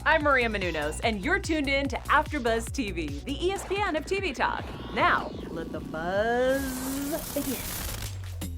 I'm Maria Menounos, and you're tuned in to AfterBuzz TV, the ESPN of TV talk. Now, let the buzz begin.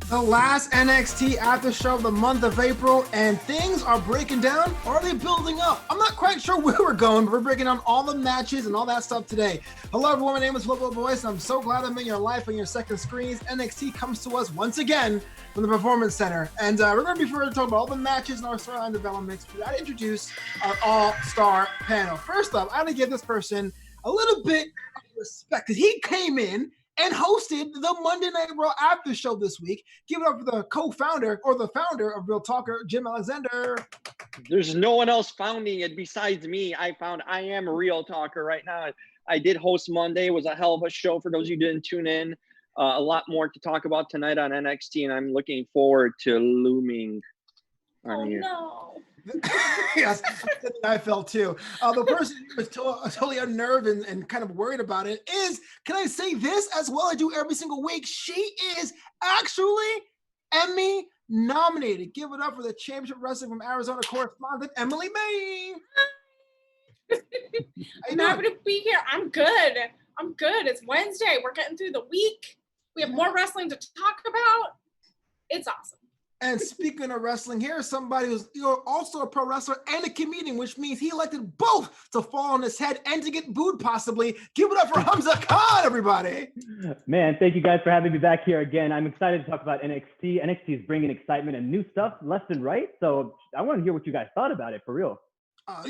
The last NXT after show of the month of April, and things are breaking down, or are they building up? I'm not quite sure where we're going, but we're breaking down all the matches and all that stuff today. Hello everyone, my name is Flobo, Boyce, and I'm so glad I'm in your life on your second screens. NXT comes to us once again from the Performance Center, and we're going to be talking about all the matches and our storyline developments. We got to introduce our all-star panel. First up, I got to give this person a little bit of respect, because he came in and hosted the Monday Night Raw after show this week. Give it up for the co-founder or the founder of Real Talker, Jim Alexander. There's no one else founding it besides me. I am a Real Talker right now. I did host Monday. It was a hell of a show for those of you who didn't tune in. A lot more to talk about tonight on NXT, and I'm looking forward to looming on here. No. Yes, I felt too. The person who was totally unnerved and kind of worried about it is, can I say this as well? I do every single week. She is actually Emmy nominated. Give it up for the Championship Wrestling from Arizona correspondent, Emily May. I'm happy to be here. I'm good. It's Wednesday. We're getting through the week. We have more wrestling to talk about. It's awesome. And speaking of wrestling, here's somebody who's also a pro wrestler and a comedian, which means he elected both to fall on his head and to get booed possibly. Give it up for Humza Khan, everybody. Man, thank you guys for having me back here again. I'm excited to talk about NXT. NXT is bringing excitement and new stuff left and right. So I want to hear what you guys thought about it for real.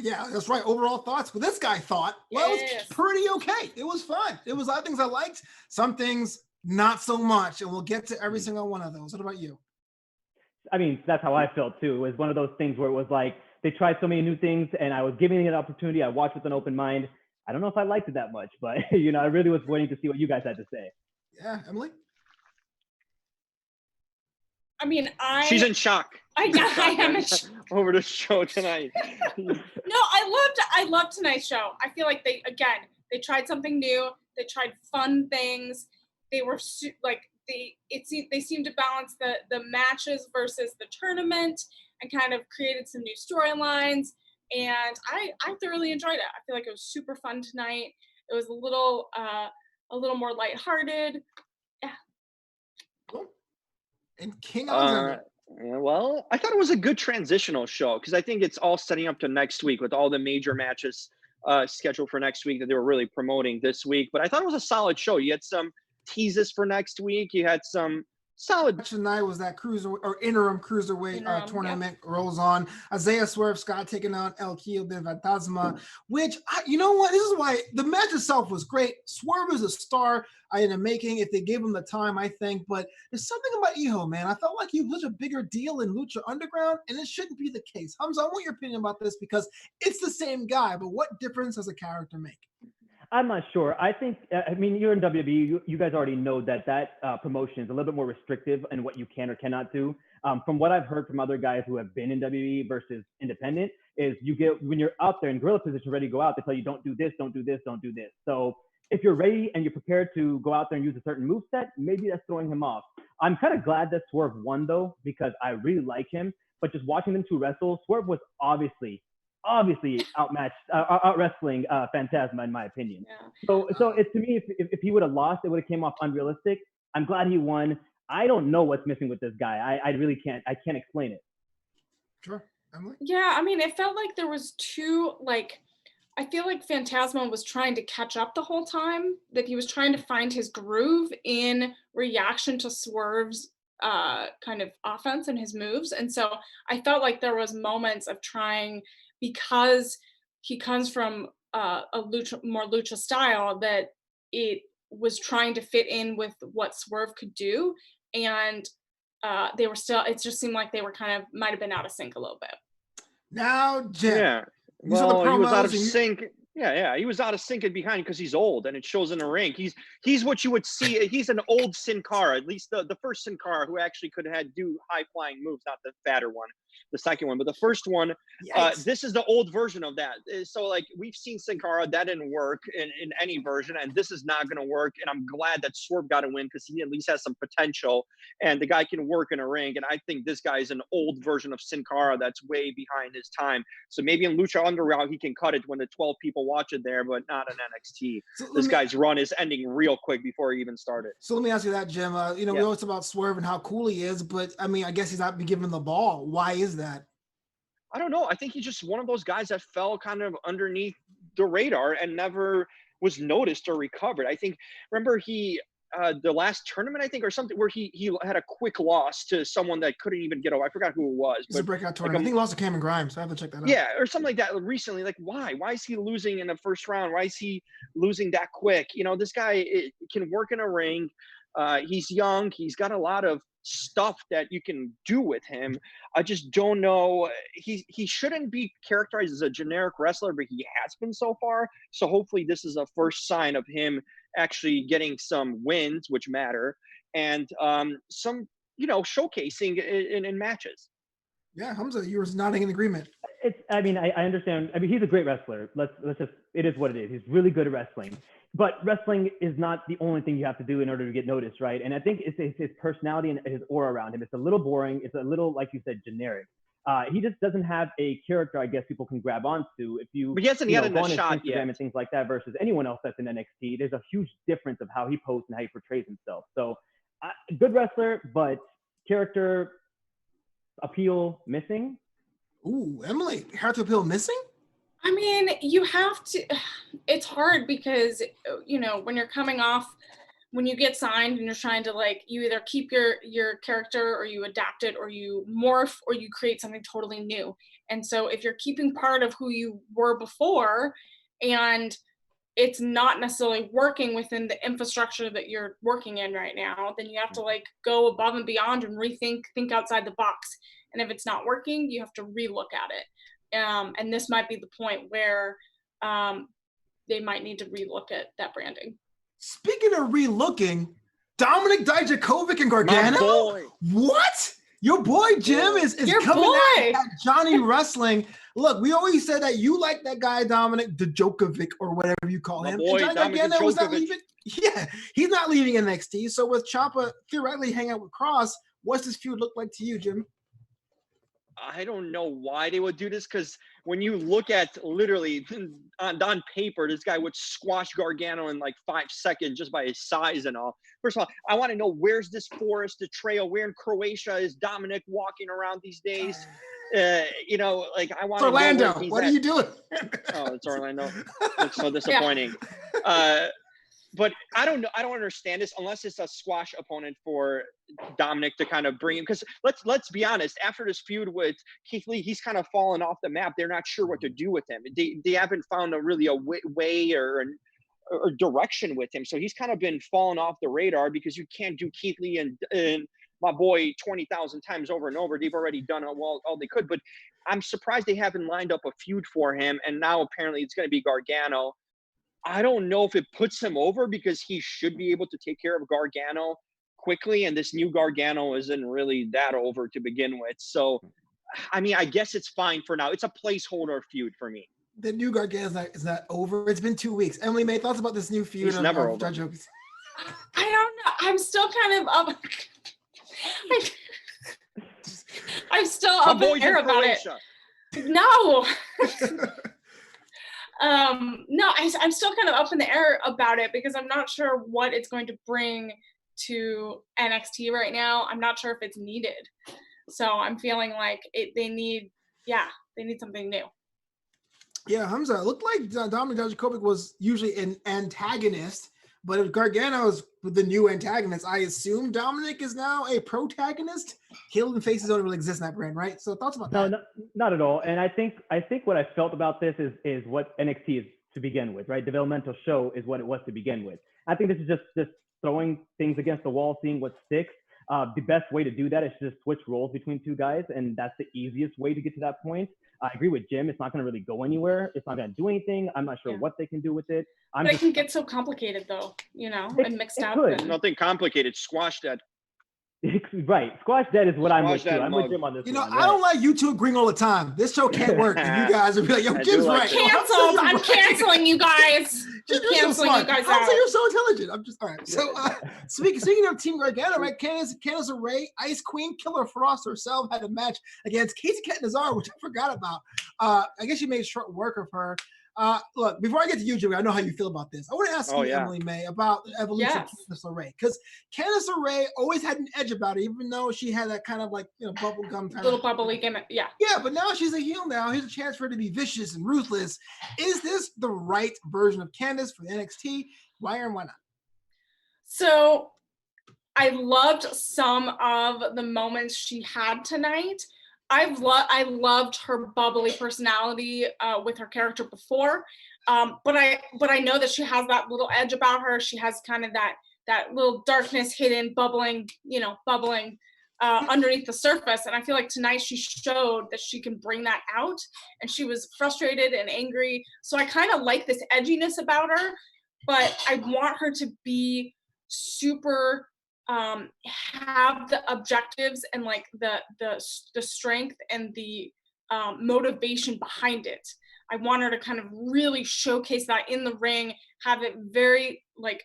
Yeah, that's right. Overall thoughts. Well, this guy thought, well, it was pretty okay. It was fun. It was a lot of things I liked, some things not so much. And we'll get to every single one of those. What about you? I mean, that's how I felt too. It was one of those things where it was like, they tried so many new things and I was giving it an opportunity. I watched with an open mind. I don't know if I liked it that much, but I really was waiting to see what you guys had to say. Yeah, Emily? I mean, She's in shock. I am in shock. Over the show tonight. No, I loved tonight's show. I feel like they tried something new. They tried fun things. They were they seemed to balance the matches versus the tournament and kind of created some new storylines. And I thoroughly enjoyed it. I feel like it was super fun tonight. It was a little more lighthearted. Yeah. Cool. And King Alexander. Well, I thought it was a good transitional show because I think it's all setting up to next week with all the major matches scheduled for next week that they were really promoting this week. But I thought it was a solid show. You had some teases for next week. You had some solid. Tonight was that interim cruiserweight tournament rolls on. Isaiah Swerve Scott taking on El Hijo del Fantasma, which you know what? This is why the match itself was great. Swerve is a star in the making if they gave him the time, I think. But there's something about Hijo, man. I felt like he was a bigger deal in Lucha Underground, and it shouldn't be the case. Humza, I want your opinion about this because it's the same guy, but what difference does a character make? I'm not sure. I think, I mean, you're in WWE. You guys already know that promotion is a little bit more restrictive in what you can or cannot do. From what I've heard from other guys who have been in WWE versus independent, is you get, when you're out there in gorilla position ready to go out, they tell you, don't do this, don't do this, don't do this. So if you're ready and you're prepared to go out there and use a certain moveset, maybe that's throwing him off. I'm kind of glad that Swerve won, though, because I really like him. But just watching them two wrestle, Swerve was obviously out wrestling Phantasma, in my opinion. Yeah. So it, to me, if he would have lost, it would have came off unrealistic. I'm glad he won. I don't know what's missing with this guy. I really can't. I can't explain it. Sure, Emily. Yeah, I mean, it felt like there was I feel like Phantasma was trying to catch up the whole time. That he was trying to find his groove in reaction to Swerve's kind of offense and his moves, and so I felt like there was moments of trying. Because he comes from a more lucha style, that it was trying to fit in with what Swerve could do, and they were still. It just seemed like they were might have been out of sync a little bit. Now, Jim. Yeah. Well, he was out of sync. Yeah, he was out of sync and behind because he's old, and it shows in the ring. He's what you would see. He's an old Sin Cara, at least the first Sin Cara who actually could do high flying moves, not the fatter one. the second one. But the first one, this is the old version of that. So like we've seen Sin Cara, that didn't work in any version, and this is not going to work. And I'm glad that Swerve got a win because he at least has some potential, and the guy can work in a ring. And I think this guy is an old version of Sin Cara that's way behind his time. So maybe in Lucha Underground he can cut it when the 12 people watch it there, but not in NXT. So this guy's run is ending real quick before he even started. So let me ask you that, Jim. We always talk about Swerve and how cool he is, but I mean, I guess he's not been given the ball. Why is that? I don't know. I think he's just one of those guys that fell kind of underneath the radar and never was noticed or recovered. I think, remember he, the last tournament, I think, or something, where he had a quick loss to someone that couldn't even get over. I forgot who it was. It's a breakout tournament. I think he lost to Cameron Grimes. So I have to check that out. Yeah, or something like that recently. Like, why? Why is he losing in the first round? Why is he losing that quick? This guy can work in a ring. He's young. He's got a lot of stuff that you can do with him. I just don't know. He shouldn't be characterized as a generic wrestler, but he has been so far. So hopefully this is a first sign of him actually getting some wins, which matter, and some, showcasing in matches. Yeah, Humza, you were nodding in agreement. I understand. I mean, he's a great wrestler. Let's just, it is what it is. He's really good at wrestling. But wrestling is not the only thing you have to do in order to get noticed, right? And I think it's his personality and his aura around him. It's a little boring. It's a little, like you said, generic. He just doesn't have a character, I guess, people can grab onto. But he hasn't gotten a shot yet. And things like that versus anyone else that's in NXT. There's a huge difference of how he posts and how he portrays himself. So, good wrestler, but character appeal missing. Ooh, Emily, character appeal missing? I mean, you have to, it's hard because, when you're coming off, when you get signed and you're trying to you either keep your character or you adapt it or you morph or you create something totally new. And so if you're keeping part of who you were before and it's not necessarily working within the infrastructure that you're working in right now, then you have to go above and beyond and think outside the box. And if it's not working, you have to relook at it. And this might be the point where they might need to relook at that branding. Speaking of relooking, Dominic Dijakovic and Gargano? What? Your boy Jim is coming at Johnny Wrestling. Look, we always said that you like that guy, Dominic Dijakovic, or whatever you call him. Boy, and Johnny Gargano was not leaving. Yeah, he's not leaving NXT. So with Ciampa theoretically hanging out with Cross, what's this feud look like to you, Jim? I don't know why they would do this, because when you look at literally on paper, this guy would squash Gargano in 5 seconds just by his size and all. First of all, I want to know, where's this forest, the trail? Where in Croatia is Dominic walking around these days? I want Orlando. What are you doing? Oh, it's Orlando. It's so disappointing. But I don't know. I don't understand this unless it's a squash opponent for Dominic to kind of bring him. Because let's be honest, after this feud with Keith Lee, he's kind of fallen off the map. They're not sure what to do with him. They haven't found a way or direction with him. So he's kind of been falling off the radar because you can't do Keith Lee and my boy 20,000 times over and over. They've already done all they could. But I'm surprised they haven't lined up a feud for him. And now apparently it's going to be Gargano. I don't know if it puts him over because he should be able to take care of Gargano quickly, and this new Gargano isn't really that over to begin with. So, I mean, I guess it's fine for now. It's a placeholder feud for me. The new Gargano is not over. It's been 2 weeks. Emily, May, thoughts about this new feud? He's never over. I don't know. I'm still kind of up. I'm still up in the air about it. No. No, I'm still kind of up in the air about it because I'm not sure what it's going to bring to NXT right now. I'm not sure if it's needed. So I'm feeling like they need something new. Yeah, Humza, it looked like Dominic Dijakovic was usually an antagonist, but if Gargano is the new antagonist, I assume Dominic is now a protagonist. Heel and faces don't really exist in that brand, right? So thoughts about that? No, not at all. And I think what I felt about this is what NXT is to begin with, right? Developmental show is what it was to begin with. I think this is just throwing things against the wall, seeing what sticks. The best way to do that is to just switch roles between two guys, and that's the easiest way to get to that point. I agree with Jim. It's not going to really go anywhere. It's not going to do anything. I'm not sure what they can do with it. But it can get so complicated, though, and mixed up. Nothing complicated. Squash that. Right. Squash dead is what I'm with Squash too. that I'm with mug. Jim on this You know, one. I don't like you two agreeing all the time. This show can't work. And you guys would be like, yo, I Jim's do like right. it. Canceled. You're I'm right. canceling you guys. Jim, I'm you're so canceling smart. you guys I'm out. saying you're so intelligent. I'm just all right. So speaking of Team Gargano, right? Candice LeRae, Ice Queen, Killer Frost herself had a match against Casey Catanzaro, which I forgot about. I guess you made short work of her. Look, before I get to you, Jimmy, I know how you feel about this. I want to ask you, Emily May, about the evolution of Candice LeRae, because Candice LeRae always had an edge about her, even though she had that kind of like bubblegum kind Little of bubbly gimmick, yeah. Yeah, but now she's a heel. Now here's a chance for her to be vicious and ruthless. Is this the right version of Candice for the NXT? Why or why not? So I loved some of the moments she had tonight. I loved her bubbly personality with her character before, but I know that she has that little edge about her. She has kind of that little darkness hidden, bubbling underneath the surface. And I feel like tonight she showed that she can bring that out. And she was frustrated and angry. So I kind of like this edginess about her, but I want her to be super. Have the objectives and like the strength and the motivation behind it. I want her to kind of really showcase that in the ring, have it very like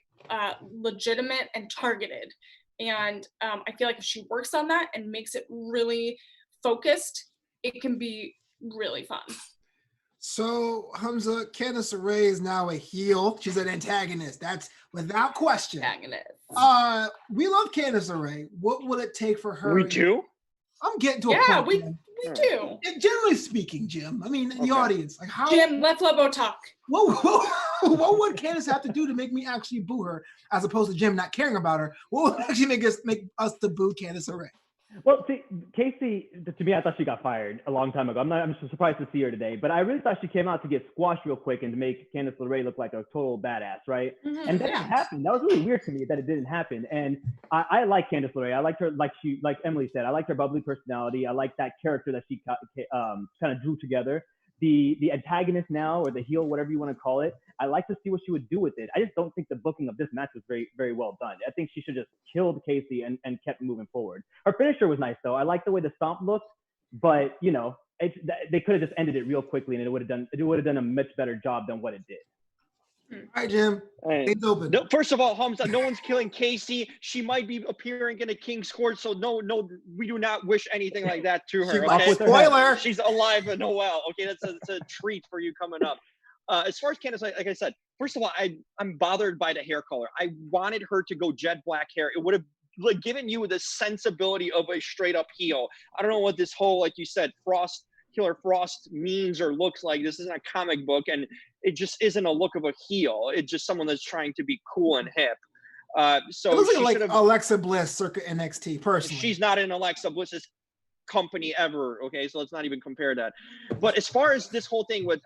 legitimate and targeted. And I feel like if she works on that and makes it really focused, it can be really fun. So, Humza, Candice LeRae is now a heel. She's an antagonist. That's without question. Antagonist. We love Candice LeRae. What will it take for her? We do? I'm getting to a point. Yeah, we Jim. do. And generally speaking, Jim, I mean, the audience, like how? Jim, let Flobo talk. What would Candice have to do to make me actually boo her, as opposed to Jim not caring about her? What would actually make us to boo Candice LeRae? Well, see, Casey, to me, I thought she got fired a long time ago. I'm surprised to see her today, but I really thought she came out to get squashed real quick and to make Candice LeRae look like a total badass, right? Mm-hmm. And that didn't happen. That was really weird to me that it didn't happen. And I like Candice LeRae. I liked her, like Emily said, I liked her bubbly personality. I like that character that she kind of drew together. The antagonist now, or the heel, whatever you want to call it, I like to see what she would do with it. I just don't think the booking of this match was very, very well done. I think she should just killed Casey and kept moving forward. Her finisher was nice though. I like the way the stomp looked, but you know, they could have just ended it real quickly and it would have done a much better job than what it did. All right, Jim. It's open. No, first of all, Humza, no one's killing Casey. She might be appearing in a King's Court, so no, we do not wish anything like that to her. Okay? Spoiler. She's alive and well. Okay, that's a treat for you coming up. As far as Candice, like I said, first of all, I'm bothered by the hair color. I wanted her to go jet black hair. It would have given you the sensibility of a straight up heel. I don't know what this whole, like you said, Killer Frost means or looks like. This isn't a comic book, and it just isn't a look of a heel. It's just someone that's trying to be cool and hip. So it looks like Alexa Bliss circa NXT, personally. She's not in Alexa Bliss's company ever, okay? So let's not even compare that. But as far as this whole thing with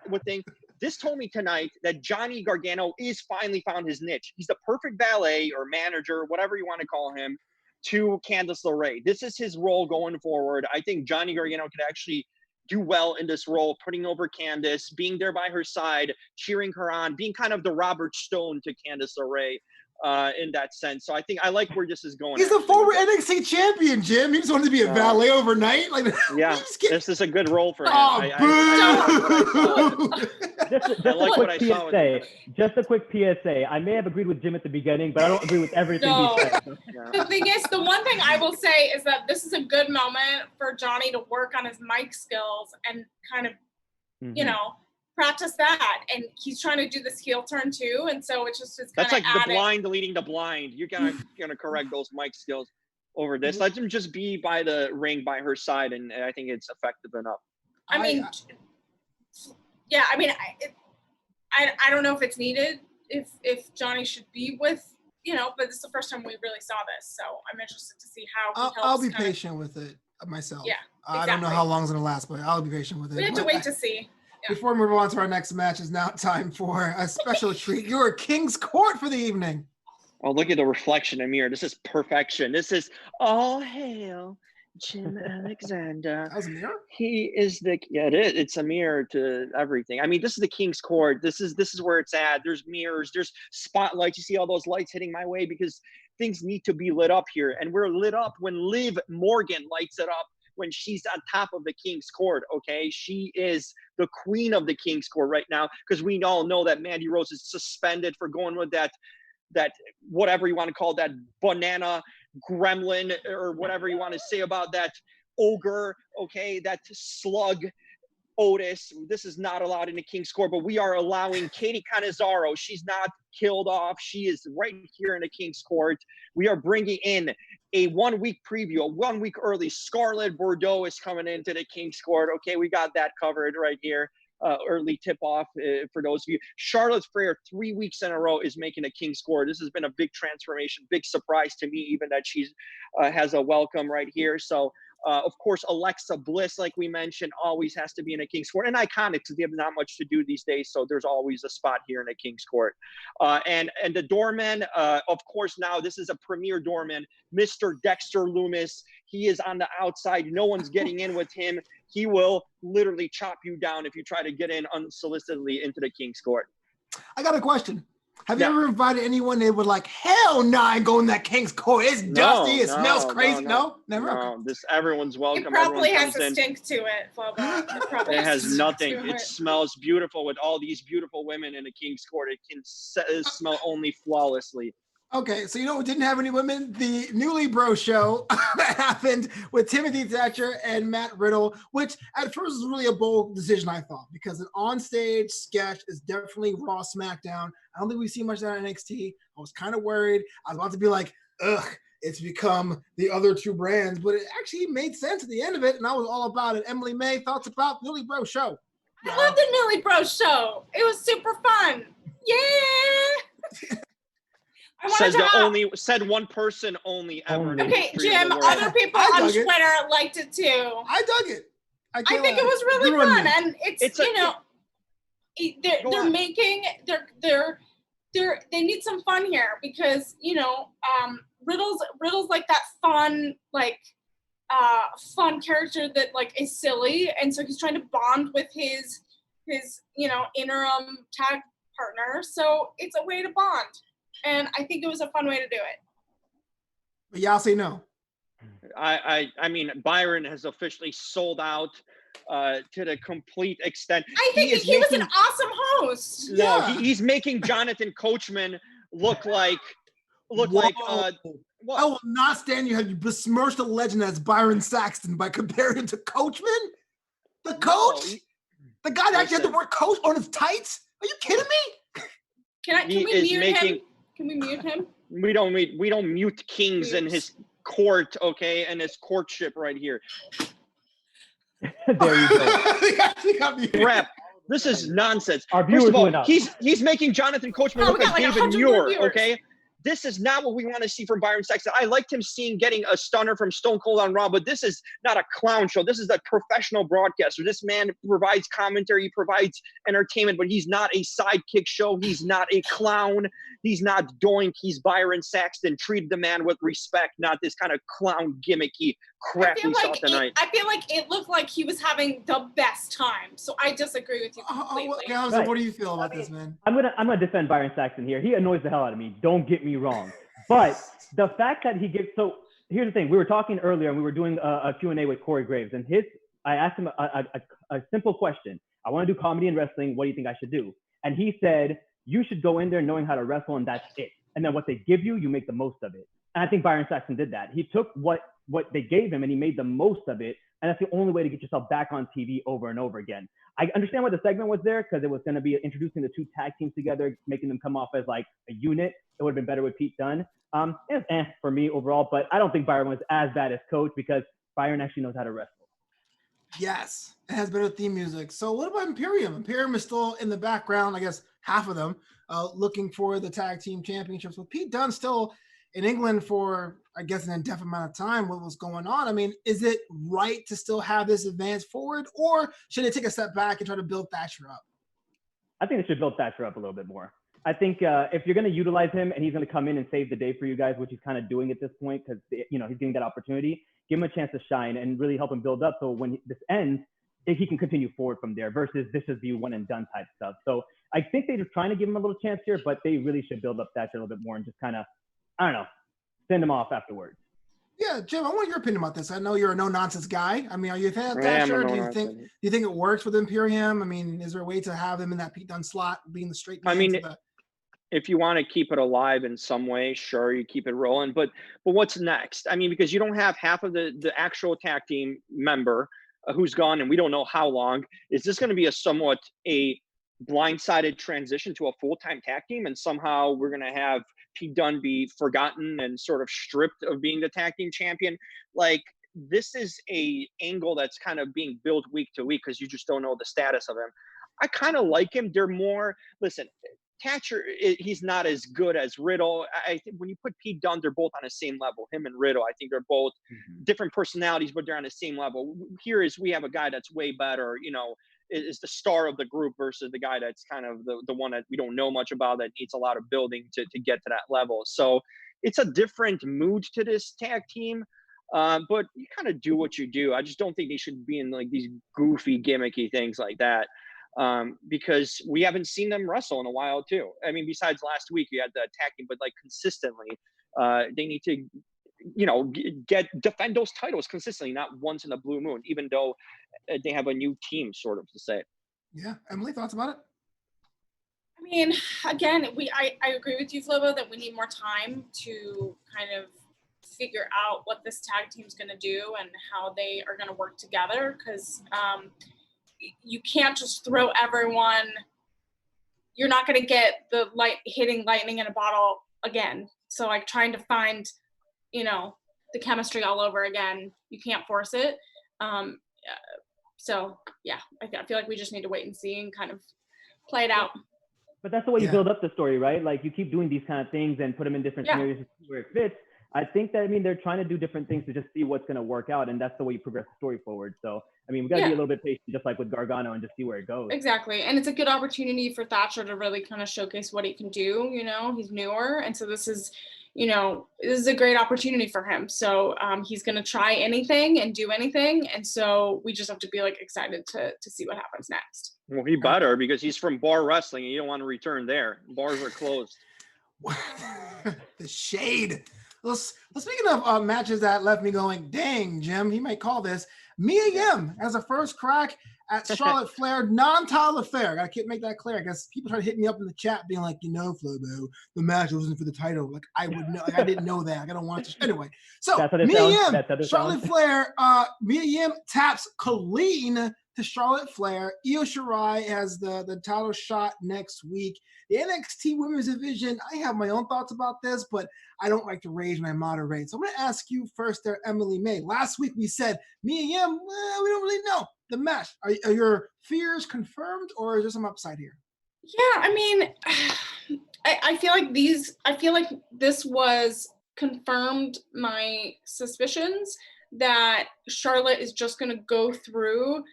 this told me tonight that Johnny Gargano is finally found his niche. He's the perfect valet or manager, whatever you want to call him, to Candice LeRae. This is his role going forward. I think Johnny Gargano could actually do well in this role, putting over Candice, being there by her side, cheering her on, being kind of the Robert Stone to Candice LeRae in that sense. So I think I like where this is going. He's a former NXT champion, Jim. He just wanted to be a valet overnight. Like, yeah, this is a good role for him. Just a quick PSA. I may have agreed with Jim at the beginning, but I don't agree with everything he said. The thing is, the one thing I will say is that this is a good moment for Johnny to work on his mic skills and kind of, you know, practice that. And he's trying to do this heel turn too, and so it's just that's like the blind leading the blind. You're gonna correct those mic skills over this. Let him just be by the ring by her side, and I think it's effective enough. I mean, yeah. I mean, I don't know if it's needed. If Johnny should be with, you know, but this is the first time we really saw this, so I'm interested to see how. I'll be patient with it myself. Yeah, exactly. I don't know how long it's gonna last, but I'll be patient with it. We have to wait to see. Yeah. Before we move on to our next match, it's now time for a special treat. You're King's Court for the evening. Oh, look at the reflection in the mirror. This is perfection. This is all hail Jim Alexander. That was a mirror? He is it is. It's a mirror to everything. I mean, this is the King's Court. This is where it's at. There's mirrors, there's spotlights. You see all those lights hitting my way because things need to be lit up here. And we're lit up when Liv Morgan lights it up when she's on top of the King's Court, okay? She is the queen of the King's Court right now, because we all know that Mandy Rose is suspended for going with that whatever you want to call that banana gremlin, or whatever you want to say about that ogre, okay? That slug Otis. This is not allowed in the King's Court, but we are allowing Katie Cannizzaro. She's not killed off. She is right here in the King's Court. We are bringing in a 1 week preview, a 1 week early. Scarlett Bordeaux is coming into the King's Court. Okay, we got that covered right here. Early tip off for those of you. Charlotte Flair, 3 weeks in a row, is making a King's Court. This has been a big transformation, big surprise to me, even that she's has a welcome right here. So, of course, Alexa Bliss, like we mentioned, always has to be in a King's Court. And iconic, because they have not much to do these days, so there's always a spot here in a King's Court. And the doorman, of course, now this is a premier doorman, Mr. Dexter Lumis. He is on the outside. No one's getting in with him. He will literally chop you down if you try to get in unsolicitedly into the King's Court. I got a question. Have you ever invited anyone they would like, hell no, I ain't going to that King's Court. It's dusty. It smells crazy. No, never. No, everyone's welcome. It probably has a stink to it, Flobo. It has nothing. It smells beautiful with all these beautiful women in the King's Court. It can smell only flawlessly. Okay, so you know what didn't have any women? The Newly Bro show that happened with Timothy Thatcher and Matt Riddle, which at first was really a bold decision, I thought, because an onstage sketch is definitely Raw SmackDown. I don't think we see much of that on NXT. I was kind of worried. I was about to be like, ugh, it's become the other two brands, but it actually made sense at the end of it, and I was all about it. Emily May, thoughts about the Newly Bro show? I love the Newly Bro show. It was super fun. Yeah. Said one person only ever. Okay, Jim, other people on Twitter liked it too. I dug it. I think it was really fun, and it's you know, they need some fun here, because you know, Riddle's like that fun character that like is silly, and so he's trying to bond with his interim tag partner, so it's a way to bond. And I think it was a fun way to do it. But y'all say no. I mean, Byron has officially sold out to the complete extent. I think he was an awesome host. No, he's making Jonathan Coachman look like. I will not stand you. Have you besmirched the legend as Byron Saxton by comparing him to Coachman? The coach? The guy that actually had the word coach on his tights? Are you kidding me? Can we mute him? Can we mute him? We don't mute kings in his court, okay, and his courtship right here. There you go. Crap. This is nonsense. Our viewers First of all, went up. he's making Jonathan Coachman look like David Muir, viewers. okay? This is not what we want to see from Byron Saxton. I liked him getting a stunner from Stone Cold on Raw, but this is not a clown show. This is a professional broadcaster. This man provides commentary, he provides entertainment, but he's not a sidekick show. He's not a clown. He's not Doink. He's Byron Saxton. Treat the man with respect, not this kind of clown gimmicky crap we saw tonight. I feel like it looked like he was having the best time. So I disagree with you completely. What do you feel about this, man? I'm gonna defend Byron Saxton here. He annoys the hell out of me. Don't get me wrong. But the fact that he gives, so here's the thing. We were talking earlier and we were doing a Q&A with Corey Graves, and I asked him a simple question. I want to do comedy and wrestling. What do you think I should do? And he said, you should go in there knowing how to wrestle, and that's it. And then what they give you, you make the most of it. And I think Byron Saxton did that. He took what they gave him and he made the most of it. And that's the only way to get yourself back on TV over and over again. I understand why the segment was there, because it was going to be introducing the two tag teams together, making them come off as like a unit. It would have been better with Pete Dunne. It's for me overall, but I don't think Byron was as bad as Coach, because Byron actually knows how to wrestle. Yes, it has better theme music. So what about Imperium? Imperium is still in the background, I guess half of them, looking for the tag team championships. With Pete Dunne still in England for, I guess, an indefinite amount of time, what was going on? I mean, is it right to still have this advance forward, or should they take a step back and try to build Thatcher up? I think they should build Thatcher up a little bit more. I think if you're going to utilize him and he's going to come in and save the day for you guys, which he's kind of doing at this point, because he's getting that opportunity, give him a chance to shine and really help him build up. So when this ends, he can continue forward from there versus this is the one and done type stuff. So I think they're just trying to give him a little chance here, but they really should build up Thatcher a little bit more and just kind of, I don't know, send them off afterwards. Yeah, Jim, I want your opinion about this. I know you're a no-nonsense guy. I mean, are you a fan of Yeah, I'm a Thatcher? Do no-nonsense. you think it works with Imperium? I mean, is there a way to have him in that Pete Dunne slot, being the straight man? I mean, if you want to keep it alive in some way, sure, you keep it rolling. But what's next? I mean, because you don't have half of the actual tag team member who's gone, and we don't know how long. Is this going to be a blindsided transition to a full-time tag team, and somehow we're going to have Pete Dunne be forgotten and sort of stripped of being the tag team champion? Like, this is a angle that's kind of being built week to week because you just don't know the status of him. I kind of like him. They're more, listen, Thatcher, he's not as good as Riddle. I think when you put Pete Dunne, they're both on the same level. Him and Riddle, I think they're both different personalities, but they're on the same level. Here is we have a guy that's way better, you know, is the star of the group versus the guy that's kind of the one that we don't know much about, that needs a lot of building to get to that level. So it's a different mood to this tag team. But you kind of do what you do. I just don't think they should be in like these goofy, gimmicky things like that. Because we haven't seen them wrestle in a while too. I mean, besides last week, you had the attacking, but like consistently, they need to, you know, defend those titles consistently, not once in a blue moon, even though they have a new team, sort of, to say. Yeah, Emily, thoughts about it? I mean, again, I agree with you, Flobo, that we need more time to kind of figure out what this tag team's going to do and how they are going to work together, because you can't just throw everyone. You're not going to get the hitting lightning in a bottle again. So like trying to find, you know, the chemistry all over again, you can't force it. So yeah, I feel like we just need to wait and see and kind of play it out. But that's the way you build up the story, right? Like you keep doing these kind of things and put them in different scenarios where it fits. I think that, I mean, they're trying to do different things to just see what's going to work out. And that's the way you progress the story forward. So, I mean, we got to be a little bit patient, just like with Gargano, and just see where it goes. Exactly. And it's a good opportunity for Thatcher to really kind of showcase what he can do. You know, he's newer. And so this is, you know, this is a great opportunity for him. So he's going to try anything and do anything. And so we just have to be like excited to see what happens next. Well, he better, because he's from bar wrestling and you don't want to return there. Bars are closed. The shade. Let's speaking of matches that left me going, dang, Jim, he might call this. Mia Yim has a first crack at Charlotte Flair non-title affair. Gotta make that clear. I guess people try to hit me up in the chat being like, you know, Flobo, the match wasn't for the title. Like I would know, like, I didn't know that. Like, I don't want to. Anyway, so Mia Yim, Charlotte Flair, Mia Yim taps Colleen to Charlotte Flair. Io Shirai has the title shot next week. The NXT Women's Division, I have my own thoughts about this, but I don't like to rage when I moderate. So I'm going to ask you first there, Emily May. Last week we said, Mia Yim, we don't really know the match. Are your fears confirmed, or is there some upside here? Yeah, I mean, I feel like this was confirmed my suspicions that Charlotte is just going to go through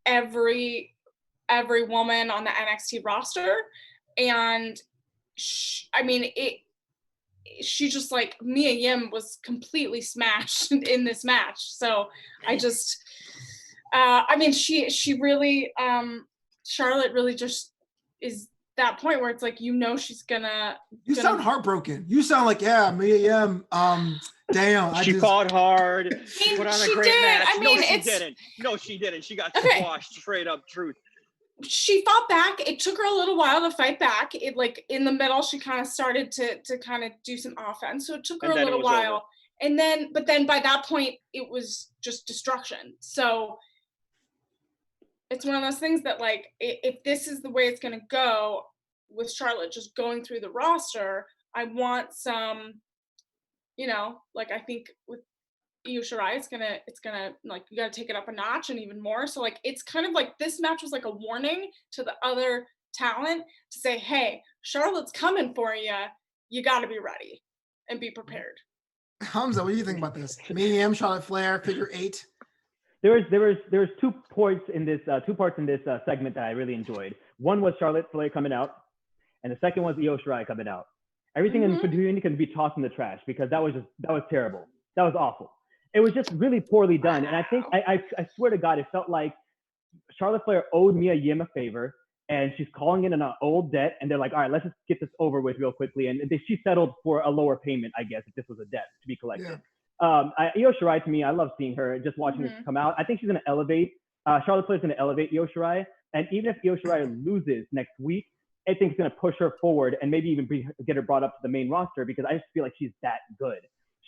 every woman on the NXT roster. And she just like, Mia Yim was completely smashed in this match. So I just, she really, Charlotte really just is that point where it's like, you know, she's gonna. You sound heartbroken. You sound like, yeah, Mia Yim, damn. She fought hard. She put on a great match. No, she didn't. She got squashed. Straight up truth. She fought back. It took her a little while to fight back. It like in the middle, she kind of started to kind of do some offense. So it took her a little while. Over. But then by that point, it was just destruction. So it's one of those things that like, if this is the way it's going to go with Charlotte just going through the roster, I want some, you know, like I think with Io Shirai, it's gonna like, you gotta take it up a notch and even more. So like, it's kind of like this match was like a warning to the other talent to say, hey, Charlotte's coming for you. You gotta be ready and be prepared. Humza, what do you think about this? Mia Yim, Charlotte Flair, figure 8. There was 2 parts in this segment that I really enjoyed. One was Charlotte Flair coming out, and the second was Io Shirai coming out. Everything in between can be tossed in the trash, because that was terrible. That was awful. It was just really poorly done. And I think, I swear to God, it felt like Charlotte Flair owed Mia Yim a favor, and she's calling in an old debt, and they're like, all right, let's just get this over with real quickly. And she settled for a lower payment, I guess, if this was a debt to be collected. Io Shirai, to me, I love seeing her, just watching her come out. I think she's going to elevate. Charlotte Flair's going to elevate Io Shirai. And even if Io Shirai loses next week, I think it's going to push her forward and maybe even get her brought up to the main roster, because I just feel like she's that good.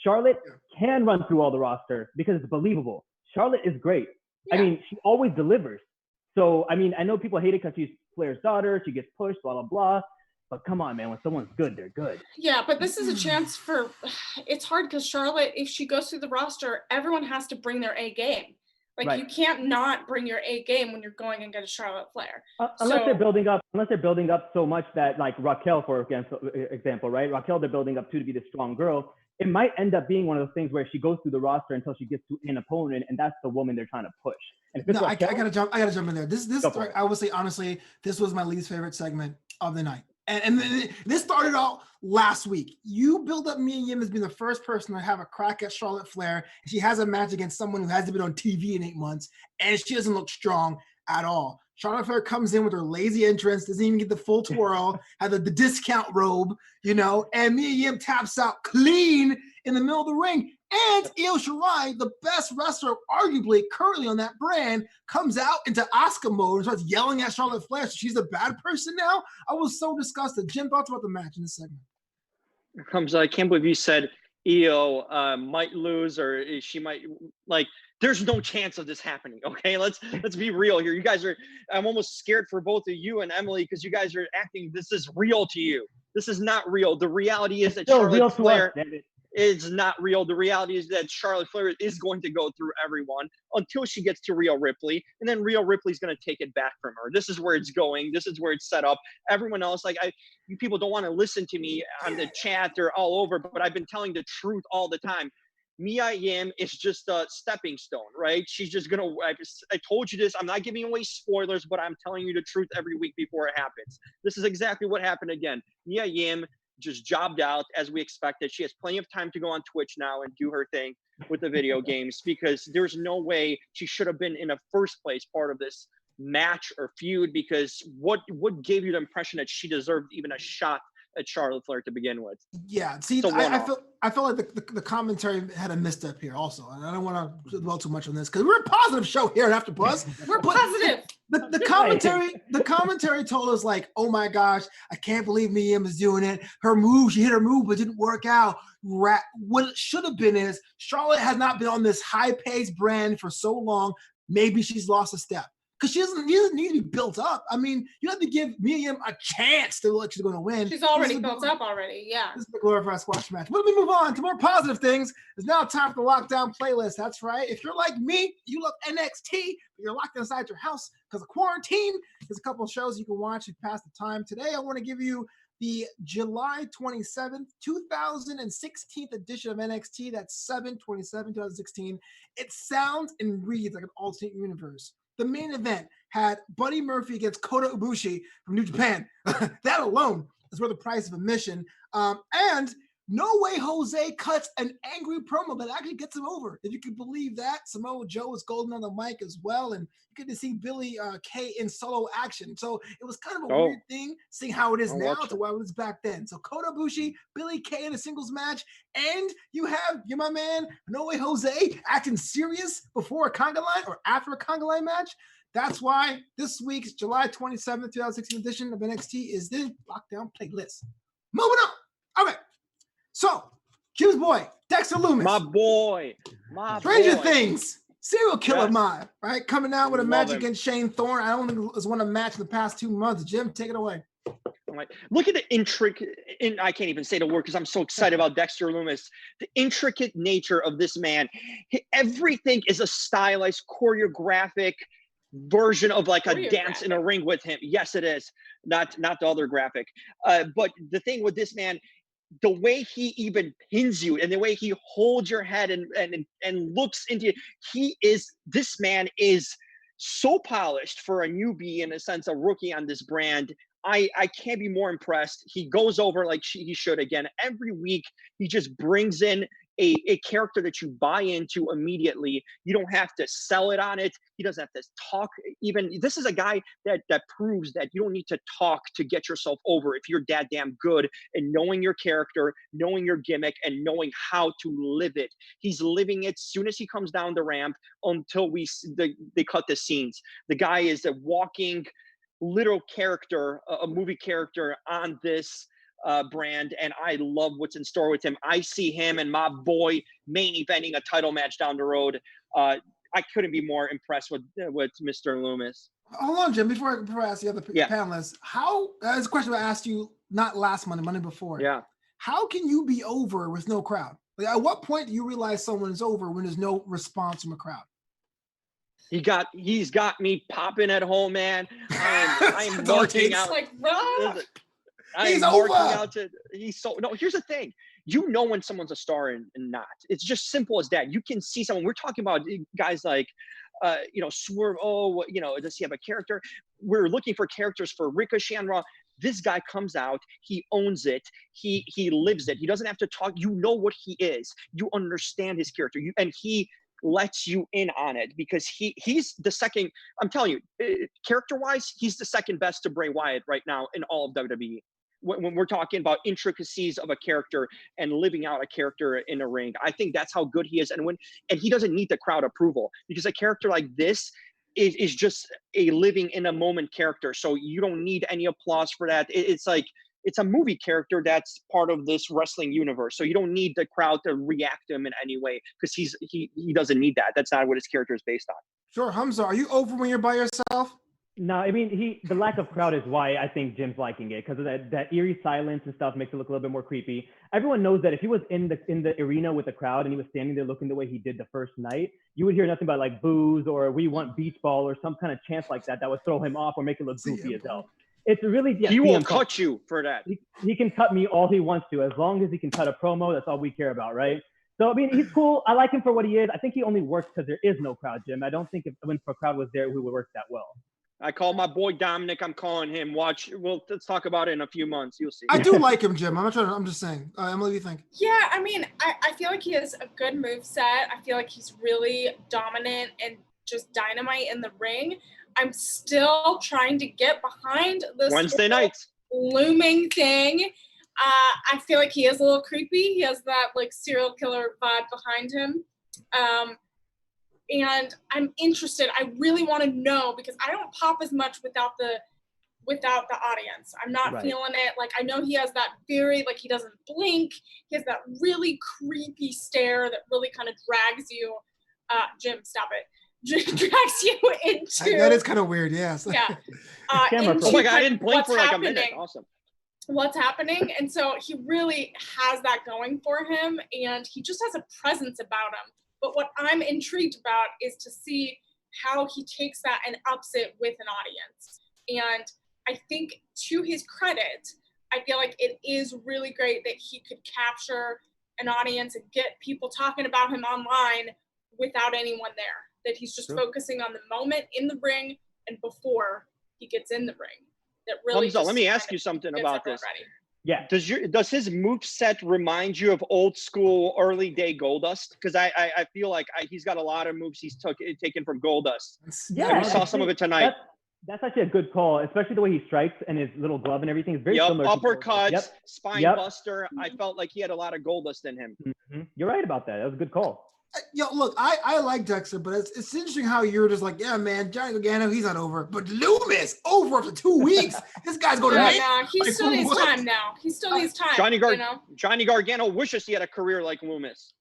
Charlotte can run through all the roster because it's believable. Charlotte is great. I mean, she always delivers. So, I mean, I know people hate it because she's Flair's daughter. She gets pushed, blah, blah, blah. But come on, man, when someone's good, they're good. Yeah, but this is a chance for, it's hard because Charlotte, if she goes through the roster, everyone has to bring their A game. Like you can't not bring your A game when you're going and get a Charlotte Flair. Unless they're building up so much that, like Raquel, for example, right? Raquel, they're building up to be the strong girl. It might end up being one of those things where she goes through the roster until she gets to an opponent, and that's the woman they're trying to push. And if Raquel, I gotta jump in there. This I will say honestly, this was my least favorite segment of the night. And this started out last week. You build up Mia Yim as being the first person to have a crack at Charlotte Flair. She has a match against someone who hasn't been on TV in 8 months, and she doesn't look strong at all. Charlotte Flair comes in with her lazy entrance, doesn't even get the full twirl, had the discount robe, and Mia Yim taps out clean in the middle of the ring. And Io Shirai, the best wrestler arguably currently on that brand, comes out into Asuka mode and starts yelling at Charlotte Flair. So she's a bad person now? I was so disgusted. Jim, thoughts about the match in this segment? Humza, I can't believe you said Io might lose, or she might, like, there's no chance of this happening, okay? Let's be real here. You guys I'm almost scared for both of you and Emily, because you guys are acting this is real to you. This is not real. The reality is that Charlotte Flair is not real. The reality is that Charlotte Flair is going to go through everyone until she gets to Rhea Ripley, and then Rhea Ripley's going to take it back from her. This is where it's going. This is where it's set up. Everyone else, you people don't want to listen to me on the chat or all over, but I've been telling the truth all the time. Mia Yim is just a stepping stone, right? She's just going to, I told you this, I'm not giving away spoilers, but I'm telling you the truth every week before it happens. This is exactly what happened again. Mia Yim just jobbed out as we expected. She has plenty of time to go on Twitch now and do her thing with the video games, because there's no way she should have been in the first place part of this match or feud, because what gave you the impression that she deserved even a shot at Charlotte Flair to begin with? Yeah, see, I feel like the commentary had a misstep here also, and I don't want to dwell too much on this because we're a positive show here at AfterBuzz. We're positive. The commentary told us, like, oh my gosh, I can't believe Mia Yim is doing it. She hit her move but didn't work out. What it should have been is Charlotte has not been on this high-paced brand for so long. Maybe she's lost a step. Because she doesn't need to be built up. I mean, you have to give Mia Yim a chance to look like she's going to win. She's already built up already, yeah. This is the glorified squash match. But let me move on to more positive things. It's now time for the Lockdown playlist. That's right. If you're like me, you love NXT, but you're locked inside your house because of quarantine, there's a couple of shows you can watch to pass the time. Today, I want to give you the July 27th, 2016 edition of NXT. That's 7/27/2016. It sounds and reads like an alternate universe. The main event had Buddy Murphy against Kota Ibushi from New Japan. That alone is worth the price of admission. And No Way Jose cuts an angry promo that actually gets him over. If you can believe that. Samoa Joe was golden on the mic as well. And you get to see Billy Kay in solo action. So it was kind of a weird thing seeing how it is now to what it was back then. So Kota Ibushi, Billy Kay in a singles match. And you have my man, No Way Jose, acting serious before a conga line or after a conga line match. That's why this week's July 27th, 2016 edition of NXT is the Lockdown playlist. Moving on. Okay. So, Jim's boy, Dexter Lumis. My boy. Stranger Things. Serial killer mob, right? Coming out with a match against Shane Thorne. I don't think it's won a match in the past 2 months. Jim, take it away. Look at the intricate, and I can't even say the word because I'm so excited about Dexter Lumis. The intricate nature of this man. Everything is a stylized, choreographic version of like a dance in a ring with him. Yes, it is. Not the other graphic. But the thing with this man, the way he even pins you and the way he holds your head and looks into you, this man is so polished for a newbie, in a sense, a rookie on this brand. I can't be more impressed. He goes over like he should again. Every week, he just brings in a character that you buy into immediately. You don't have to sell it on it. He doesn't have to talk. Even this is a guy that proves that you don't need to talk to get yourself over if you're that damn good and knowing your character, knowing your gimmick, and knowing how to live it. He's living it as soon as he comes down the ramp until they cut the scenes. The guy is a walking literal character, a movie character on this brand, and I love what's in store with him. I see him and my boy main eventing a title match down the road. I couldn't be more impressed with Mr. Lumis. Hold on, Jim. Before I ask the other panelists, it's a question I asked you not last Monday before. Yeah. How can you be over with no crowd? Like, at what point do you realize someone is over when there's no response from a crowd? He's got me popping at home, man. I'm working out. Like, he's over. Here's the thing. You know when someone's a star and not. It's just simple as that. You can see someone. We're talking about guys like, Swerve. Oh, does he have a character? We're looking for characters for Ricochet and Raw. This guy comes out. He owns it. He lives it. He doesn't have to talk. You know what he is. You understand his character. And he lets you in on it because he's the second. I'm telling you, character-wise, he's the second best to Bray Wyatt right now in all of WWE. When we're talking about intricacies of a character and living out a character in a ring, I think that's how good he is. And he doesn't need the crowd approval because a character like this is just a living in a moment character. So you don't need any applause for that. It's like, it's a movie character that's part of this wrestling universe. So you don't need the crowd to react to him in any way because he doesn't need that. That's not what his character is based on. Sure. Humza, are you over when you're by yourself? No, I mean, the lack of crowd is why I think Jim's liking it, because of that eerie silence and stuff makes it look a little bit more creepy. Everyone knows that if he was in the arena with the crowd and he was standing there looking the way he did the first night, you would hear nothing but like boos or we want beach ball or some kind of chant like that would throw him off or make it look goofy as hell. It's really he will cut you for that. He can cut me all he wants to, as long as he can cut a promo. That's all we care about, right? So I mean, he's cool. I like him for what he is. I think he only works because there is no crowd, Jim. I don't think if a crowd was there, we would work that well. I call my boy Dominic. I'm calling him. Let's talk about it in a few months. You'll see. I do like him, Jim. I'm just saying. Emily, what do you think? Yeah, I mean, I feel like he has a good moveset. I feel like he's really dominant and just dynamite in the ring. I'm still trying to get behind this Wednesday nights looming thing. I feel like he is a little creepy. He has that like serial killer vibe behind him. And I'm interested. I really want to know because I don't pop as much without the audience. I'm not feeling it. Like, I know he has that very, like, he doesn't blink. He has that really creepy stare that really kind of drags you. Jim, stop it. Drags you into. That is kind of weird. Yes. Yeah. Oh my God! I didn't blink for like a minute. Awesome. What's happening? And so he really has that going for him, and he just has a presence about him. But what I'm intrigued about is to see how he takes that and ups it with an audience. And I think, to his credit, I feel like it is really great that he could capture an audience and get people talking about him online without anyone there. That he's just focusing on the moment in the ring and before he gets in the ring. That really. Humza, let me ask you something about this. Ready. Yeah. Does his moveset remind you of old school early day Goldust? Because I feel like he's got a lot of moves he's taken from Goldust. Yeah, we saw some of it tonight. That's actually a good call, especially the way he strikes and his little glove and everything is very similar. Uppercuts, spine buster. I felt like he had a lot of Goldust in him. Mm-hmm. You're right about that. That was a good call. Look, I like Dexter, but it's interesting how you're just like, yeah, man, Johnny Gargano, he's not over. But Lumis, over after 2 weeks. This guy's going to he still needs time now. He still needs time. Johnny Gargano wishes he had a career like Lumis.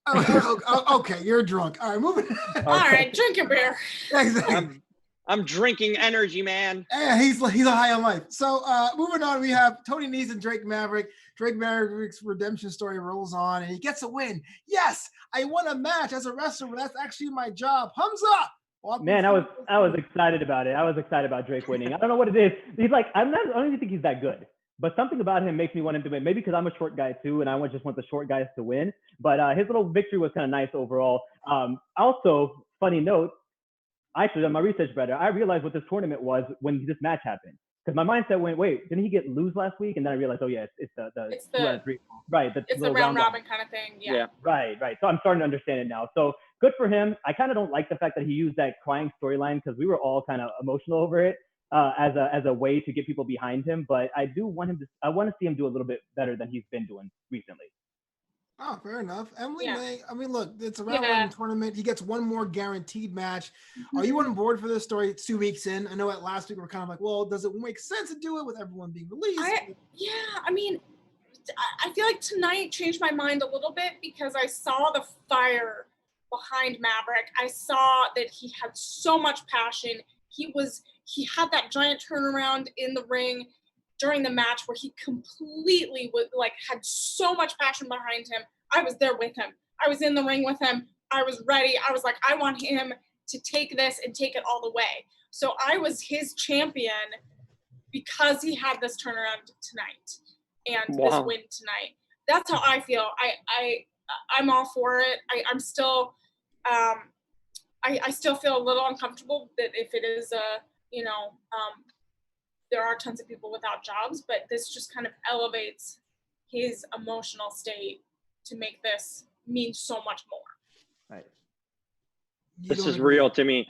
Okay, you're drunk. All right, moving. All right, drink your beer. Exactly. I'm drinking energy, man. Yeah, he's a high on life. So moving on, we have Tony Nese and Drake Maverick. Drake Maverick's redemption story rolls on, and he gets a win. Yes, I won a match as a wrestler, but that's actually my job. Humza! Man, I was excited about it. I was excited about Drake winning. I don't know what it is. He's like, I don't even think he's that good. But something about him makes me want him to win. Maybe because I'm a short guy too, and I just want the short guys to win. But his little victory was kind of nice overall. Also, funny note, I actually done my research better. I realized what this tournament was when this match happened. Because my mindset went, wait, didn't he lose last week? And then I realized, oh yeah, it's the 2 out of 3. Right. It's the round robin kind of thing. Yeah. Right. So I'm starting to understand it now. So good for him. I kind of don't like the fact that he used that crying storyline because we were all kind of emotional over it as a way to get people behind him. But I want to see him do a little bit better than he's been doing recently. Oh, fair enough. Emily, Yeah. May, I mean, look, it's a round robin tournament. He gets one more guaranteed match. Are you on board for this story? It's 2 weeks in. I know at last week we were kind of like, well, does it make sense to do it with everyone being released? I mean, I feel like tonight changed my mind a little bit because I saw the fire behind Maverick. I saw that he had so much passion. He had that giant turnaround in the ring during the match where he completely had so much passion behind him. I was there with him. I was in the ring with him. I was ready. I was like, I want him to take this and take it all the way. So I was his champion because he had this turnaround tonight and this win tonight. That's how I feel. I'm all for it. I'm still, I still feel a little uncomfortable that if it is there are tons of people without jobs, but this just kind of elevates his emotional state to make this mean so much more. Right. This is real to me.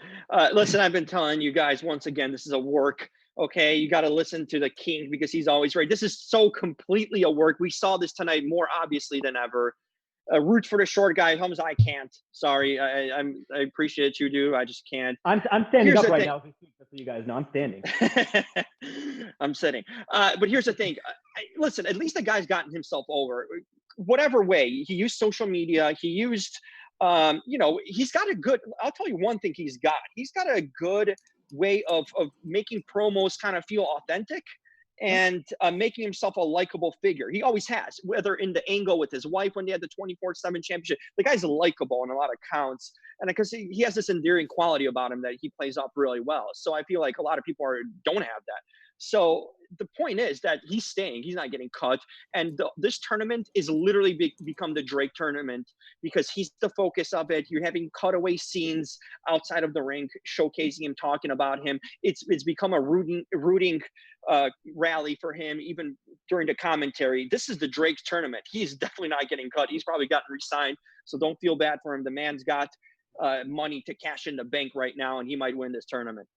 Listen, I've been telling you guys once again, this is a work. Okay, you got to listen to the king because he's always right. This is so completely a work. We saw this tonight more obviously than ever. Root for the short guy, Humza. I can't. Sorry, I appreciate you, do. I just can't. I'm standing up right now. Just so you guys know, I'm standing. I'm sitting. But here's the thing. Listen, at least the guy's gotten himself over. Whatever way he used social media, he used. He's got a good. I'll tell you one thing. He's got a good way of making promos kind of feel authentic. And making himself a likable figure. He always has, whether in the angle with his wife when they had the 24/7 championship. The guy's likable in a lot of counts. And because he has this endearing quality about him that he plays up really well. So I feel like a lot of people don't have that. So the point is that he's staying. He's not getting cut. And this tournament is literally become the Drake tournament because he's the focus of it. You're having cutaway scenes outside of the ring, showcasing him, talking about him. It's become a rooting rally for him, even during the commentary. This is the Drake's tournament. He's definitely not getting cut. He's probably gotten re-signed. So don't feel bad for him. The man's got money to cash in the bank right now, and he might win this tournament.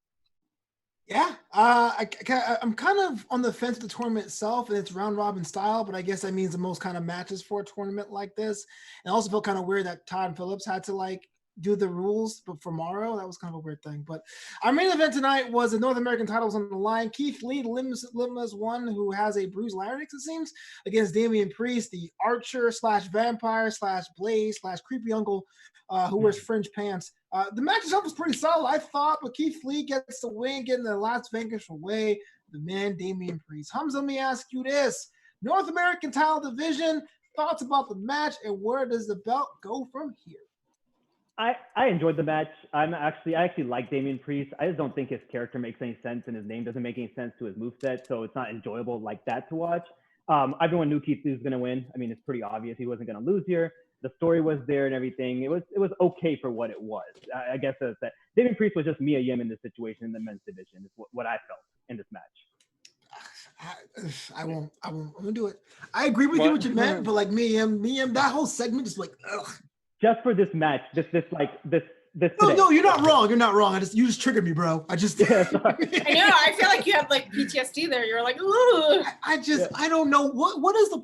Yeah, I'm kind of on the fence with the tournament itself, and it's round robin style, but I guess that means the most kind of matches for a tournament like this. And I also felt kind of weird that Todd Phillips had to do the rules, but for Morrow, that was kind of a weird thing. But our main event tonight was the North American titles on the line. Keith Lee, Limitless One, who has a bruised larynx, it seems, against Damian Priest, the archer / vampire / blaze / creepy uncle who wears fringe pants. The match itself was pretty solid, I thought, but Keith Lee gets the win, getting the last vanquish away. The man, Damian Priest. Humza, let me ask you this. North American title division, thoughts about the match, and where does the belt go from here? I enjoyed the match. I actually like Damian Priest. I just don't think his character makes any sense, and his name doesn't make any sense to his moveset, so it's not enjoyable like that to watch. Everyone knew Keith Lee was going to win. I mean, it's pretty obvious he wasn't going to lose here. The story was there and everything. It was okay for what it was. I guess that Damian Priest was just Mia Yim in this situation in the men's division. Is what I felt in this match. I won't do it. I agree with you what you meant, but Mia Yim, that whole segment is ugh. Just for this match, this No, you're not wrong. You're not wrong. You just triggered me, bro. I just. I know. I feel like you have PTSD there. You're like, ooh. I don't know what is the.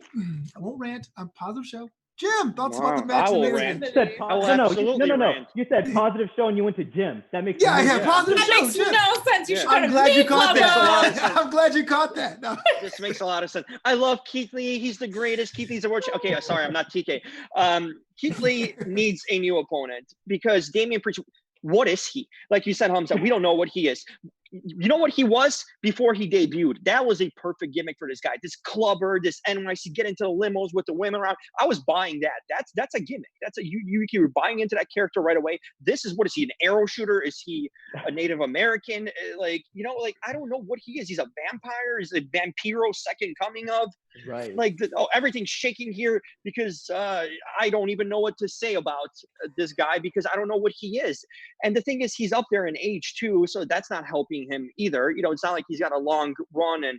I won't rant. I'm positive show. Jim, thoughts about the match? I will rant. No. You said positive show and you went to Jim. That makes positive show. That makes no sense. You should go to I'm glad you caught that. I'm glad you caught that. No. This makes a lot of sense. I love Keith Lee. He's the greatest. Keith Lee's a world. Okay, sorry, I'm not TK. Keith Lee needs a new opponent because Damian Priest. What is he? Like you said, Humza, we don't know what he is. You know what he was before he debuted? That was a perfect gimmick for this guy. This clubber, this NYC, get into the limos with the women around. I was buying that. That's a gimmick. You're buying into that character right away. This is, what is he, an arrow shooter? Is he a Native American? I don't know what he is. He's a vampire. Is a Vampiro second coming of? Right. Like everything's shaking here because I don't even know what to say about this guy because I don't know what he is. And the thing is, he's up there in age too, so that's not helping him either. It's not like he's got a long run and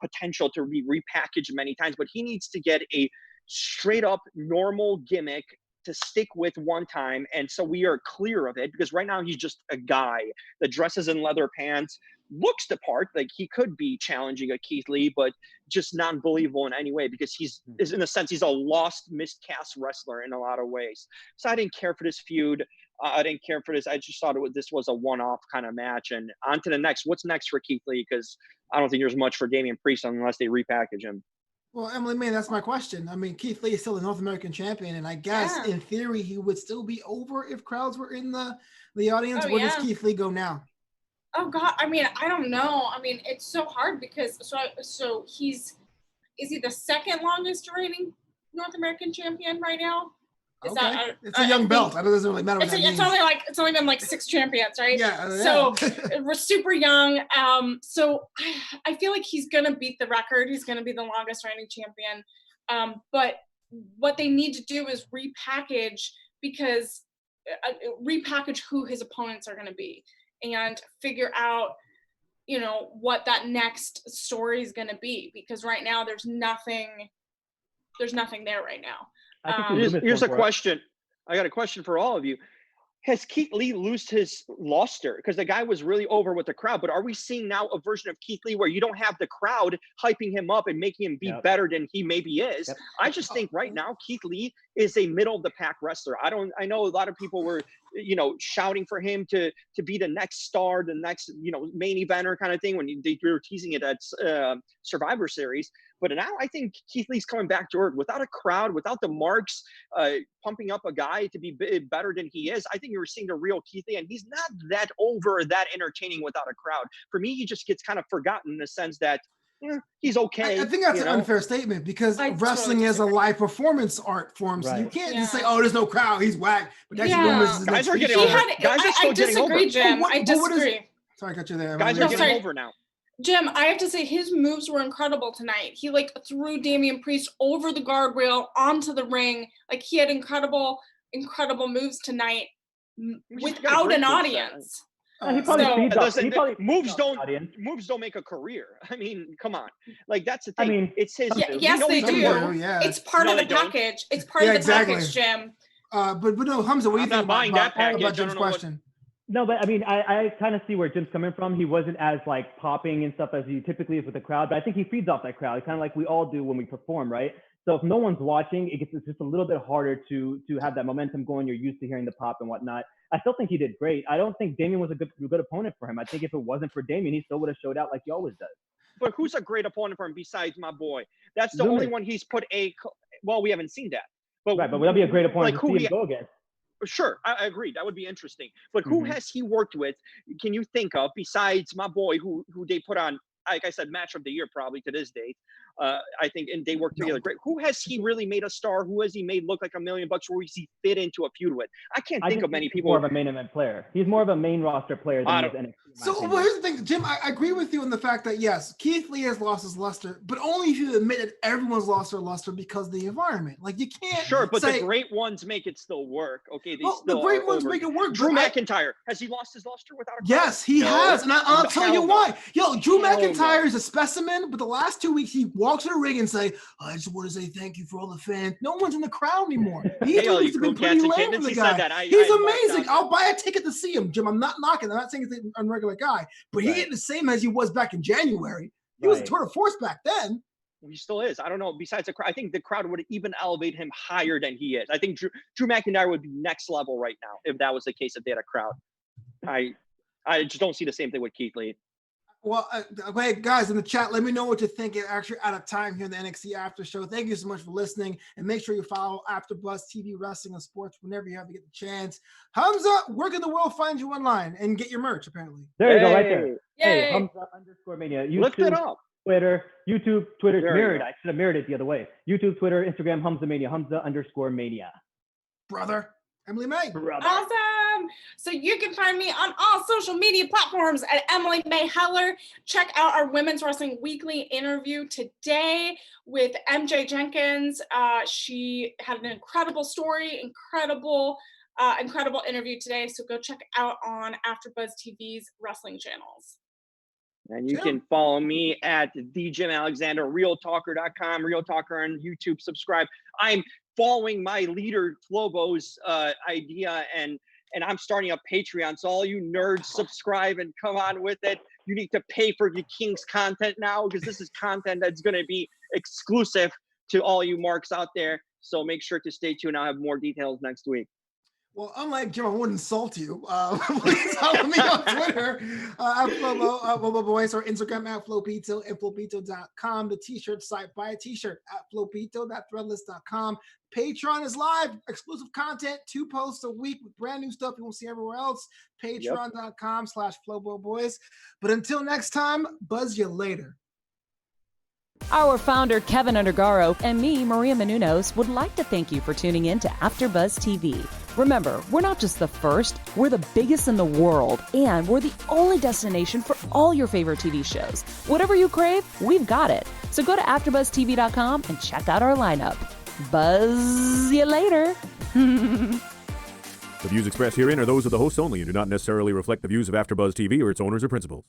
potential to be repackaged many times, but he needs to get a straight up normal gimmick to stick with one time, and so we are clear of it, because right now he's just a guy that dresses in leather pants, looks the part, like he could be challenging a Keith Lee, but just not believable in any way, because he's in a sense he's a lost, miscast wrestler in a lot of ways. So I didn't care for this feud. I didn't care for this. I just thought this was a one-off kind of match. And on to the next. What's next for Keith Lee? Because I don't think there's much for Damian Priest unless they repackage him. Well, Emily, man, that's my question. I mean, Keith Lee is still the North American champion, and I guess in theory he would still be over if crowds were in the audience. Where does Keith Lee go now? Oh God, I mean, I don't know. I mean, it's so hard because so is he the second longest reigning North American champion right now? It's a young belt. I know it doesn't really matter what that means. It's only been like 6 champions, right? Yeah. So we're super young. So I feel like he's gonna beat the record. He's gonna be the longest reigning champion. But what they need to do is repackage who his opponents are gonna be, and figure out, what that next story is gonna be. Because right now there's nothing there right now. Here's a question. I got a question for all of you. Has Keith Lee lost his luster? Because the guy was really over with the crowd, but are we seeing now a version of Keith Lee where you don't have the crowd hyping him up and making him be better than he maybe is? Yep. I just think right now Keith Lee is a middle of the pack wrestler. I know a lot of people were, shouting for him to be the next star, the next, main eventer kind of thing when they were teasing it at Survivor Series. But now I think Keith Lee's coming back to earth without a crowd, without the marks pumping up a guy to be better than he is. I think you're seeing the real Keith Lee, and he's not that over, that entertaining without a crowd. For me, he just gets kind of forgotten in the sense that he's okay. I think that's an unfair statement, because wrestling is a live performance art form. So you can't just say, "Oh, there's no crowd, he's whack." But Dexter Lumis is guys are getting over. Guys are still getting over. I disagree, Jim. I disagree. Sorry, I got you there. Guys are getting over now. Jim, I have to say his moves were incredible tonight. He threw Damian Priest over the guardrail onto the ring. Like, he had incredible moves tonight without an audience. Moves don't make a career. I mean, come on. Like, that's the thing. I mean, it's his. Yes, they do. Yeah. It's part of the package. It's part of the package, Jim. But no, Humza, what do you think about Jim's question? No, but I mean, I kind of see where Jim's coming from. He wasn't as popping and stuff as he typically is with the crowd, but I think he feeds off that crowd, kind of like we all do when we perform, right? So if no one's watching, it's just a little bit harder to have that momentum going. You're used to hearing the pop and whatnot. I still think he did great. I don't think Damian was a good opponent for him. I think if it wasn't for Damian, he still would have showed out like he always does. But who's a great opponent for him besides my boy? That's the only one he's put well, we haven't seen that. But that'd be a great opponent to see him go against. Sure, I agree. That would be interesting. But who has he worked with? Can you think of, besides my boy, who they put on, like I said, match of the year probably to this date? I think, and they work together great. Who has he really made a star? Who has he made look like $1 million? Where does he fit into a feud with? I can't think of many people. More of a main event player. He's more of a main roster player than he is NXT. So here's the thing, Jim. I agree with you on the fact that yes, Keith Lee has lost his luster, but only if you admit that everyone's lost their luster because of the environment. Like, you can't. Sure, but the great ones make it still work. Okay, the great ones make it work. Drew McIntyre, has he lost his luster without a crowd? Yes, he has, and I'll tell you why. Yo, Drew McIntyre is a specimen, but the last 2 weeks he walks to the ring and say, "I just want to say thank you for all the fans." No one's in the crowd anymore. He's been pretty lame for the guy. He's amazing. I'll buy a ticket to see him, Jim. I'm not knocking. I'm not saying he's an unregulated guy, but he ain't the same as he was back in January. He was a tour de force back then. He still is. I don't know. Besides the crowd, I think the crowd would even elevate him higher than he is. I think Drew McIntyre would be next level right now if that was the case, if they had a crowd. I just don't see the same thing with Keith Lee. Well, hey, guys in the chat, let me know what you think. You're actually out of time here in the NXT After Show. Thank you so much for listening, and make sure you follow AfterBuzz TV Wrestling and Sports whenever you have to get the chance. Humza, where can the world find you online and get your merch, apparently? There you go, right there. Hey, Humza_Mania. YouTube, lift it up. Twitter's mirrored. I should have mirrored it the other way. YouTube, Twitter, Instagram, Humza_Mania, Humza_Mania. Brother. Emily May. Awesome. So you can find me on all social media platforms at Emily May Heller. Check out our Women's Wrestling Weekly interview today with MJ Jenkins. She had an incredible story, incredible interview today. So go check out on AfterBuzz TV's wrestling channels. And you can follow me at the Jim Alexander, realtalker.com, Real Talker on YouTube. Subscribe. I'm following my leader Flobo's idea, and I'm starting a Patreon. So all you nerds, subscribe and come on with it. You need to pay for the King's content now, because this is content that's going to be exclusive to all you marks out there. So make sure to stay tuned. I'll have more details next week. Well, unlike Jim, I wouldn't insult you. Please follow me on Twitter at Flobo Boyce, or Instagram at Flopito and Flopito.com. The t-shirt site, buy a t-shirt at Flopito.threadless.com. Patreon is live, exclusive content, 2 posts a week with brand new stuff you won't see everywhere else. Patreon.com/Flobo Boyce. But until next time, buzz you later. Our founder, Keven Undergaro, and me, Maria Menounos, would like to thank you for tuning in to AfterBuzz TV. Remember, we're not just the first, we're the biggest in the world, and we're the only destination for all your favorite TV shows. Whatever you crave, we've got it. So go to AfterBuzzTV.com and check out our lineup. Buzz you later. The views expressed herein are those of the hosts only and do not necessarily reflect the views of AfterBuzz TV or its owners or principals.